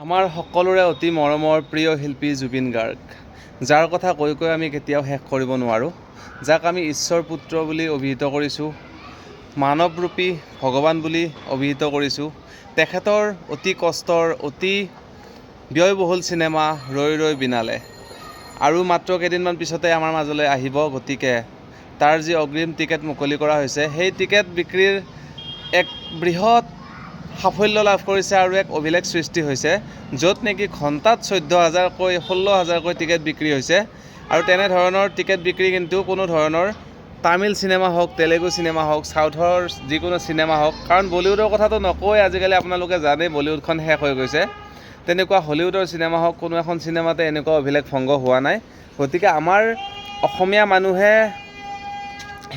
আমাৰ সকলোৰে অতি মৰমৰ প্ৰিয় শিল্পী জুবিন গাৰ্গ, যাৰ কথা কৈ কৈ আমি কেতিয়াও শেষ কৰিব নোৱাৰোঁ, যাক আমি ঈশ্বৰ পুত্ৰ বুলি অভিহিত কৰিছোঁ, মানৱৰূপী ভগৱান বুলি অভিহিত কৰিছোঁ। তেখেতৰ অতি কষ্টৰ অতি ব্যয়বহুল চিনেমা ৰৈ ৰৈ বিনালে আৰু মাত্ৰ কেইদিনমান পিছতে আমাৰ মাজলৈ আহিব। গতিকে তাৰ যি অগ্ৰিম টিকেট মুকলি কৰা হৈছে, সেই টিকেট বিক্ৰীৰ এক বৃহৎ সাফল্য লাভ কৰিছে আৰু এক অভিলেখ সৃষ্টি হৈছে, য'ত নেকি ঘণ্টাত 14,000কৈ 16,000কৈ টিকেট বিক্ৰী হৈছে। আৰু তেনেধৰণৰ টিকেট বিক্ৰী কিন্তু কোনো ধৰণৰ তামিল চিনেমা হওক, তেলেগু চিনেমা হওক, চাউথৰ যিকোনো চিনেমা হওক, কাৰণ বলিউডৰ কথাটো নকয়, আজিকালি আপোনালোকে জানেই বলিউডখন শেষ হৈ গৈছে। তেনেকুৱা হলিউডৰ চিনেমা হওক, কোনো এখন চিনেমাতে এনেকুৱা অভিলেখ ভংগ হোৱা নাই। গতিকে আমাৰ অসমীয়া মানুহে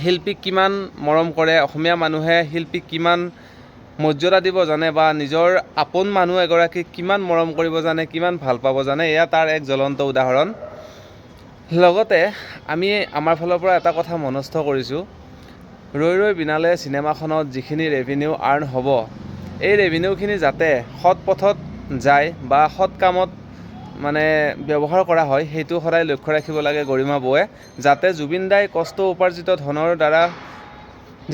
শিল্পীক কিমান মৰম কৰে, অসমীয়া মানুহে শিল্পীক কিমান মৰ্যাদা দিব জানে বা নিজৰ আপোন মানুহ এগৰাকীক কিমান মৰম কৰিব জানে, কিমান ভাল পাব জানে, এয়া তাৰ এক জ্বলন্ত উদাহৰণ। লগতে আমি আমাৰ ফালৰ পৰা এটা কথা মনস্থ কৰিছোঁ, ৰৈ ৰৈ বিনালে চিনেমাখনত যিখিনি ৰেভিনিউ আৰ্ণ হ'ব, এই ৰেভিনিউখিনি যাতে সৎ পথত যায় বা সৎ কামত ব্যৱহাৰ কৰা হয়, সেইটো সদায় লক্ষ্য ৰাখিব লাগে গৰিমা বৌৱে, যাতে জুবিন দাই কষ্ট উপাৰ্জিত ধনৰ দ্বাৰা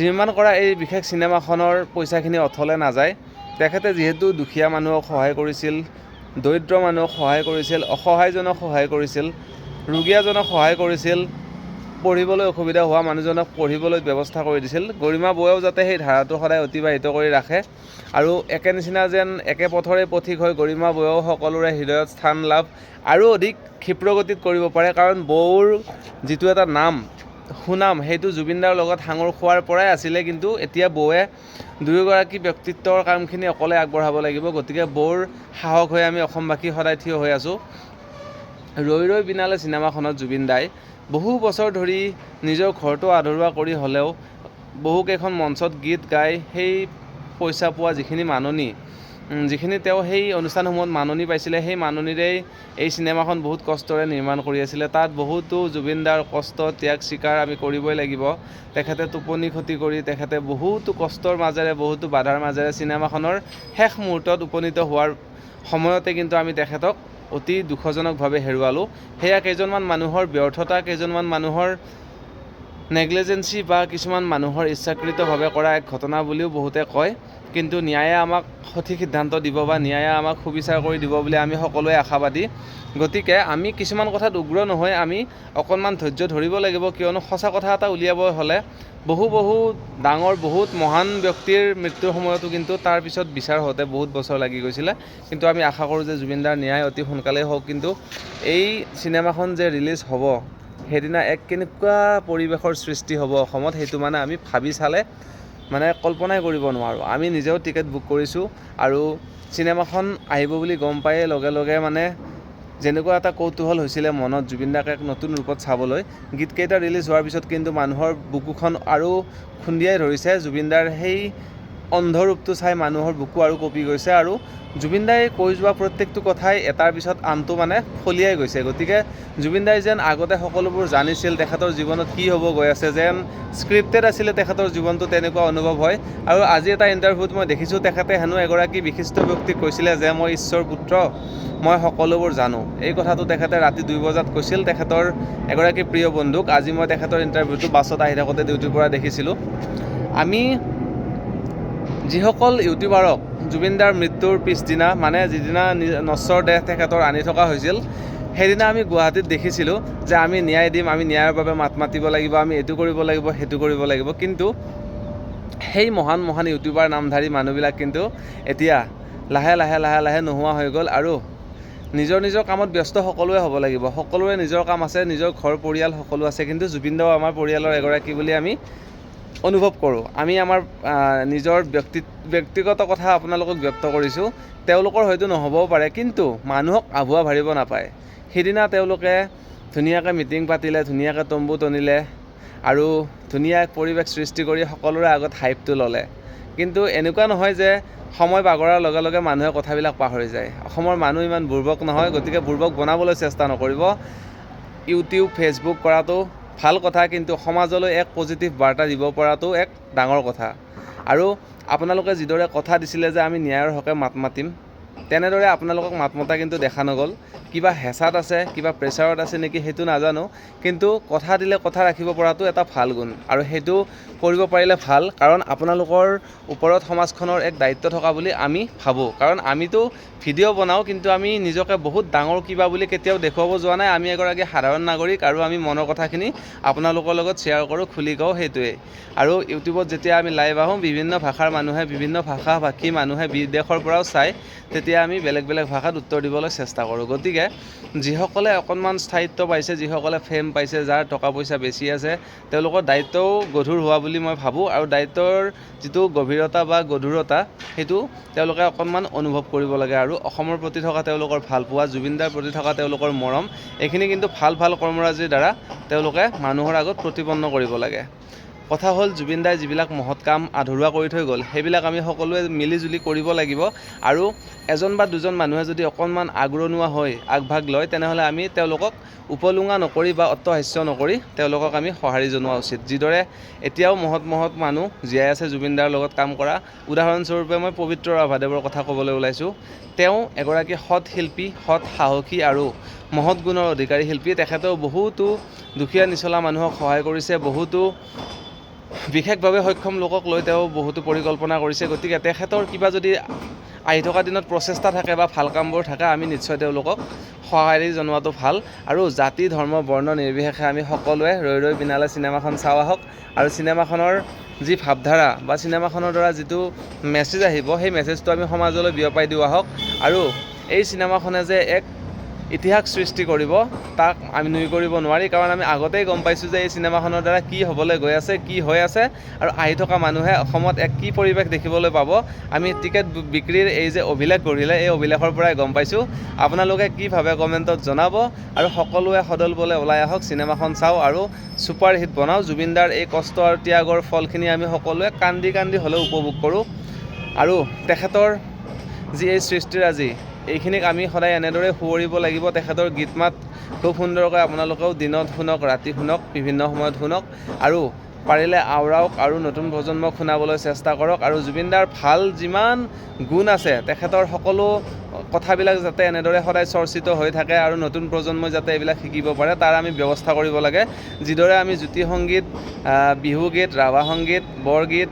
নিৰ্মাণ কৰা এই বিশেষ চিনেমাখনৰ পইচাখিনি অথলে নাযায়। তেখেতে যিহেতু দুখীয়া মানুহক সহায় কৰিছিল, দৰিদ্ৰ মানুহক সহায় কৰিছিল, অসহায়জনক সহায় কৰিছিল, ৰোগীয়াজনক সহায় কৰিছিল, পঢ়িবলৈ অসুবিধা হোৱা মানুহজনক পঢ়িবলৈ ব্যৱস্থা কৰি দিছিল। গৰিমা বৌৱেও যাতে সেই ধাৰাটো সদায় অতিবাহিত কৰি ৰাখে আৰু একে নিচিনা যেন একে পথৰে পথিক হৈ গৰিমা বৌৱেও সকলোৰে হৃদয়ত স্থান লাভ আৰু অধিক ক্ষিপ্ৰগতিত কৰিব পাৰে। কাৰণ বৌৰ যিটো এটা নাম, সুনাম, সেইটো জুবিনদাৰ লগত সাঙুৰ খোৱাৰ পৰাই আছিলে, কিন্তু এতিয়া বৌৱে দুয়োগৰাকী ব্যক্তিত্বৰ কামখিনি অকলে আগবঢ়াব লাগিব। গতিকে বৌৰ সাহস হৈ আমি অসমবাসী সদায় থিয় হৈ আছোঁ। ৰৈ ৰৈ বিনালে চিনেমাখনত জুবিন দাই বহু বছৰ ধৰি নিজৰ ঘৰটো আধৰুৱা কৰি হ'লেও বহুকেইখন মঞ্চত গীত গাই সেই পইচা পোৱা যিখিনি তেওঁ সেই অনুষ্ঠানসমূহত মাননি পাইছিলে, সেই মাননিৰেই এই চিনেমাখন বহুত কষ্টৰে নিৰ্মাণ কৰি আছিলে। তাত বহুতো জুবিনদাৰ কষ্ট ত্যাগ স্বীকাৰ আমি কৰিবই লাগিব। তেখেতে টোপনি ক্ষতি কৰি, তেখেতে বহুতো কষ্টৰ মাজেৰে, বহুতো বাধাৰ মাজেৰে চিনেমাখনৰ শেষ মুহূৰ্তত উপনীত হোৱাৰ সময়তে কিন্তু আমি তেখেতক অতি দুখজনকভাৱে হেৰুৱালোঁ। সেয়া কেইজনমান মানুহৰ ব্যৰ্থতা, কেইজনমান মানুহৰ নেগলিজেঞ্চি বা কিছুমান মানুহৰ ইচ্ছাকৃতভাৱে কৰা এক ঘটনা বুলিও বহুতে কয়। কিন্তু ন্যায়ে আমাক সঠিক সিদ্ধান্ত দিব বা ন্যায়ে আমাক সুবিচাৰ কৰি দিব বুলি আমি সকলোৱে আশাবাদী। গতিকে আমি কিছুমান কথাত উগ্ৰ নহয়, আমি অকণমান ধৈৰ্য ধৰিব লাগিব, কিয়নো সঁচা কথা এটা উলিয়াব হ'লে বহু ডাঙৰ বহুত মহান ব্যক্তিৰ মৃত্যুৰ সময়তো কিন্তু তাৰ পিছত বিচাৰ হওঁতে বহুত বছৰ লাগি গৈছিলে। কিন্তু আমি আশা কৰোঁ যে জুবিনদাৰ ন্যায় অতি সোনকালেই হওক। কিন্তু এই চিনেমাখন যে ৰিলিজ হ'ব, সেইদিনা এক কেনেকুৱা পৰিৱেশৰ সৃষ্টি হ'ব অসমত, সেইটো আমি ভাবি চালে কল্পনাই কৰিব নোৱাৰোঁ। আমি নিজেও টিকেট বুক কৰিছোঁ আৰু চিনেমাখন আহিব বুলি গম পায়েই লগে লগে যেনেকুৱা এটা কৌতূহল হৈছিলে মনত জুবিনদাক এক নতুন ৰূপত চাবলৈ, গীতকেইটা ৰিলিজ হোৱাৰ পিছত কিন্তু মানুহৰ বুকুখন আৰু খুন্দিয়াই ধৰিছে। জুবিনদাৰ সেই অন্ধ ৰূপটো চাই মানুহৰ বুকু আৰু কঁপি গৈছে আৰু জুবিনদাই কৈ যোৱা প্ৰত্যেকটো কথাই এটাৰ পিছত আনটো ফলিয়াই গৈছে। গতিকে জুবিনদাই যেন আগতে সকলোবোৰ জানিছিল, তেখেতৰ জীৱনত কি হ'ব গৈ আছে, যেন স্ক্ৰিপ্টেড আছিলে তেখেতৰ জীৱনটো, তেনেকুৱা অনুভৱ হয়। আৰু আজি এটা ইণ্টাৰভিউত মই দেখিছোঁ, তেখেতে হেনো এগৰাকী বিশিষ্ট ব্যক্তিক কৈছিলে যে মই ঈশ্বৰ পুত্ৰ, মই সকলোবোৰ জানো। এই কথাটো তেখেতে ৰাতি 2 বজাত কৈছিল তেখেতৰ এগৰাকী প্ৰিয় বন্ধুক। আজি মই তেখেতৰ ইণ্টাৰভিউটো বাছত আহি থাকোঁতে ডিউটিৰ পৰা দেখিছিলোঁ। আমি যিসকল ইউটিউবাৰক জুবিনদাৰ মৃত্যুৰ পিছদিনা, যিদিনা নশ্বৰ দেহ তেখেতৰ আনি থকা হৈছিল, সেইদিনা আমি গুৱাহাটীত দেখিছিলোঁ যে আমি ন্যায় দিম, আমি ন্যায়ৰ বাবে মাত মাতিব লাগিব, আমি এইটো কৰিব লাগিব, সেইটো কৰিব লাগিব। কিন্তু সেই মহান ইউটিউবাৰ নামধাৰী মানুহবিলাক কিন্তু এতিয়া লাহে লাহে নোহোৱা হৈ গ'ল আৰু নিজৰ কামত ব্যস্ত সকলোৱে হ'ব লাগিব। সকলোৰে নিজৰ কাম আছে, নিজৰ ঘৰ পৰিয়াল সকলো আছে, কিন্তু জুবিনদাও আমাৰ পৰিয়ালৰ এগৰাকী বুলি আমি অনুভৱ কৰোঁ। আমি আমাৰ নিজৰ ব্যক্তিগত কথা আপোনালোকক ব্যক্ত কৰিছোঁ, তেওঁলোকৰ হয়তো নহ'বও পাৰে, কিন্তু মানুহক আভুৱা ভাবিব নাপায়। সিদিনা তেওঁলোকে ধুনীয়াকৈ মিটিং পাতিলে, ধুনীয়াকৈ তম্বু টনিলে আৰু ধুনীয়া পৰিৱেশ সৃষ্টি কৰি সকলোৰে আগত হাইপটো ল'লে। কিন্তু এনেকুৱা নহয় যে সময় বাগৰাৰ লগে লগে মানুহে কথাবিলাক পাহৰি যায়। অসমৰ মানুহ ইমান বুৰ্বক নহয়, গতিকে বুৰ্বক বনাবলৈ চেষ্টা নকৰিব। ইউটিউব, ফেচবুক কৰাটো ভাল কথা, কিন্তু সমাজলৈ এক পজিটিভ বাৰ্তা দিব পৰাটো এক ডাঙৰ কথা। আৰু আপোনালোকে যিদৰে কথা দিছিলে যে আমি ন্যায়ৰ হকে মাত মাতিম, তেনেদৰে আপোনালোকক মাত মতা কিন্তু দেখা নগ'ল। কিবা হেঁচাত আছে, কিবা প্ৰেছাৰত আছে নেকি সেইটো নাজানো, কিন্তু কথা দিলে কথা ৰাখিব পৰাটো এটা ভাল গুণ, আৰু সেইটো কৰিব পাৰিলে ভাল, কাৰণ আপোনালোকৰ ওপৰত সমাজখনৰ এক দায়িত্ব থকা বুলি আমি ভাবোঁ। কাৰণ আমিতো ভিডিঅ' বনাওঁ, কিন্তু আমি নিজকে বহুত ডাঙৰ কিবা বুলি কেতিয়াও দেখুৱাব যোৱা নাই। আমি এগৰাকী সাধাৰণ নাগৰিক, আৰু আমি মনৰ কথাখিনি আপোনালোকৰ লগত শ্বেয়াৰ কৰোঁ, খুলি কওঁ, সেইটোৱেই। আৰু ইউটিউবত যেতিয়া আমি লাইভ আহোঁ, বিভিন্ন ভাষাৰ মানুহে, বিভিন্ন ভাষী মানুহে বিদেশৰ পৰাও চায়, তেতিয়া আমি বেলেগ বেলেগ ভাষাত উত্তৰ দিবলৈ চেষ্টা কৰোঁ। গতিকে যিসকলে অকণমান স্থায়িত্ব পাইছে, যিসকলে ফেম পাইছে, যাৰ টকা পইচা বেছি আছে, তেওঁলোকৰ দায়িত্বও গধুৰ হোৱা বুলি মই ভাবোঁ, আৰু দায়িত্বৰ যিটো গভীৰতা বা গধুৰতা সেইটো তেওঁলোকে অকণমান অনুভৱ কৰিব লাগে। আৰু অসমৰ প্ৰতি থকা তেওঁলোকৰ ভালপোৱা, জুবিনদাৰ প্ৰতি থকা তেওঁলোকৰ মৰম, এইখিনি কিন্তু ভাল ভাল কৰ্মৰাজিৰ দ্বাৰা তেওঁলোকে মানুহৰ আগত প্ৰতিপন্ন কৰিব লাগে। কথা হ'ল, জুবিনদাই যিবিলাক মহৎ কাম আধৰুৱা কৰি থৈ গ'ল, সেইবিলাক আমি সকলোৱে মিলিজুলি কৰিব লাগিব। আৰু এজন বা দুজন মানুহে যদি অকণমান আগৰণুৱা হৈ আগভাগ লয়, তেনেহ'লে আমি তেওঁলোকক উপলুঙা নকৰি বা অট্টহাস্য নকৰি তেওঁলোকক আমি সঁহাৰি জনোৱা উচিত। যিদৰে এতিয়াও মহৎ মহৎ মানুহ জীয়াই আছে জুবিনদাৰ লগত কাম কৰা। উদাহৰণস্বৰূপে মই পবিত্ৰ ৰাভাদেৱৰ কথা ক'বলৈ ওলাইছোঁ। তেওঁ এগৰাকী সৎ শিল্পী, সৎ সাহসী আৰু মহৎ গুণৰ অধিকাৰী শিল্পী। তেখেতেও বহুতো দুখীয়া নিচলা মানুহক সহায় কৰিছে, বহুতো বিশেষভাৱে সক্ষম লোকক লৈ তেওঁ বহুতো পৰিকল্পনা কৰিছে। গতিকে তেখেতৰ কিবা যদি আহি থকা দিনত প্ৰচেষ্টা থাকে বা ভাল কামবোৰ থাকে, আমি নিশ্চয় তেওঁলোকক সঁহাৰি জনোৱাটো ভাল। আৰু জাতি ধৰ্ম বৰ্ণ নিৰ্বিশেষে আমি সকলোৱে ৰৈ ৰৈ বিনালে চিনেমাখন চাওঁ আহক। আৰু চিনেমাখনৰ যি ভাৱধাৰা বা চিনেমাখনৰ দ্বাৰা যিটো মেছেজ আহিব, সেই মেছেজটো আমি সমাজলৈ বিয়পাই দিওঁ আহক। আৰু এই চিনেমাখনে যে এক ইতিহাস সৃষ্টি কৰিব, তাক আমি নুই কৰিব নোৱাৰি, কাৰণ আমি আগতেই গম পাইছোঁ যে এই চিনেমাখনৰ দ্বাৰা কি হ'বলৈ গৈ আছে, কি হৈ আছে, আৰু আহি থকা মানুহে অসমত এক কি পৰিৱেশ দেখিবলৈ পাব। আমি টিকেট বিক্ৰীৰ এই যে অভিলেখ গঢ়িলে, এই অভিলেখৰ পৰাই গম পাইছোঁ। আপোনালোকে কি ভাবে কমেণ্টত জনাব, আৰু সকলোৱে সদল বলে ওলাই আহক, চিনেমাখন চাওঁ আৰু ছুপাৰ হিট বনাওঁ। জুবিনদাৰ এই কষ্ট আৰু ত্যাগৰ ফলখিনি আমি সকলোৱে কান্দি কান্দি হ'লেও উপভোগ কৰোঁ। আৰু তেখেতৰ যি এই সৃষ্টিৰাজি, এইখিনিক আমি সদায় এনেদৰে সোঁৱৰিব লাগিব। তেখেতৰ গীত মাত খুব সুন্দৰকৈ আপোনালোকেও দিনত শুনক, ৰাতি শুনক, বিভিন্ন সময়ত শুনক, আৰু পাৰিলে আওৰাওক আৰু নতুন প্ৰজন্মক শুনাবলৈ চেষ্টা কৰক। আৰু জুবিনদাৰ ভাল যিমান গুণ আছে, তেখেতৰ সকলো কথাবিলাক যাতে এনেদৰে সদায় চৰ্চিত হৈ থাকে, আৰু নতুন প্ৰজন্মই যাতে এইবিলাক শিকিব পাৰে, তাৰ আমি ব্যৱস্থা কৰিব লাগে। যিদৰে আমি জ্যোতি সংগীত, বিহু গীত, ৰাভা সংগীত, বৰগীত,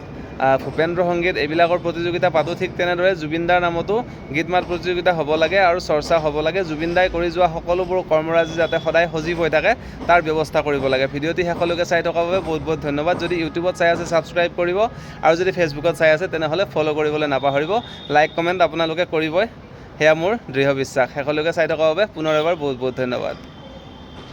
ভূপেন্দ্ৰ সংগীত এইবিলাকৰ প্ৰতিযোগিতা পাতোঁ, ঠিক তেনেদৰে জুবিনদাৰ নামতো গীত মাত প্ৰতিযোগিতা হ'ব লাগে আৰু চৰ্চা হ'ব লাগে। জুবিনদাই কৰি যোৱা সকলোবোৰ কৰ্মৰাজি যাতে সদায় সজীৱ হৈ থাকে, তাৰ ব্যৱস্থা কৰিব লাগে। ভিডিঅ'টি শেষলৈকে চাই থকাৰ বাবে বহুত বহুত ধন্যবাদ। যদি ইউটিউবত চাই আছে ছাবস্ক্ৰাইব কৰিব, আৰু যদি ফেচবুকত চাই আছে তেনেহ'লে ফ'ল' কৰিবলৈ নাপাহৰিব। লাইক কমেণ্ট আপোনালোকে কৰিবই, সেয়া মোৰ দৃঢ় বিশ্বাস। শেষলৈকে চাই থকাৰ বাবে পুনৰ এবাৰ বহুত বহুত ধন্যবাদ।